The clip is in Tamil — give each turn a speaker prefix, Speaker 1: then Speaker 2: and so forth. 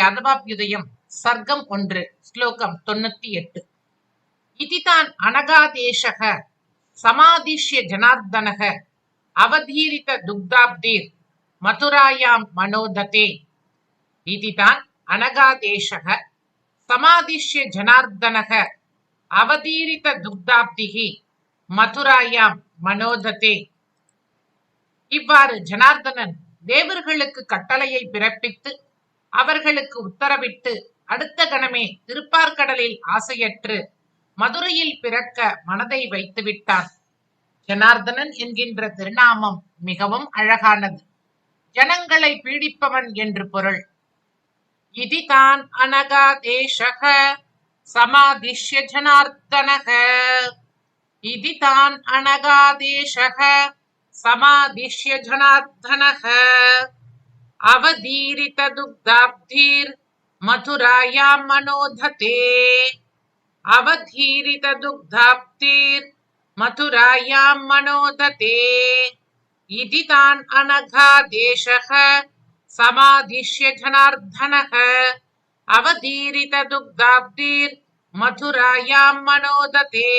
Speaker 1: யாதவாபியுதயம் சர்க்கம் 1 ஸ்லோகம் 98. இதிதான் அனகாதேசக சமாதிஷ்ய ஜனார்தனக அவதீரித துக்தாப்தீர் மதுராயாம் மனோததே. இதிதான் அனகாதேசக சமாதிஷ்ய ஜனார்தனக அவதீரித துக்தாப்திகி மதுராயாம் மனோததே. இவ்வாறு ஜனார்தனன் தேவர்களுக்கு கட்டளையை பிறப்பித்து அவர்களுக்கு உத்தரவிட்டு அடுத்த கணமே திருப்பார்கடலில் ஆசையற்று மதுரையில் பிறக்க மனதை வைத்துவிட்டான். ஜனார்தனன் என்கின்ற திருநாமம் மிகவும் அழகானது. ஜனங்களை பீடிப்பவன் என்று பொருள். இதிதான் அனகாதேசக சமாதிஷ்ய ஜனார்தனக. இதிதான் அனகாதேசக சமாதிஷ்ய ஜனார்தனக அவதீரித துக்தாப்தீர் மதுராயாம் மனோததே. அவதீரித துக்தாப்தீர் மதுராயாம் மனோததே. இதிதான் அனகாதேசக சமாதிஷ்ய ஜனார்தனக அவதீரித துக்தாப்தீர் மதுராயாம் மனோததே.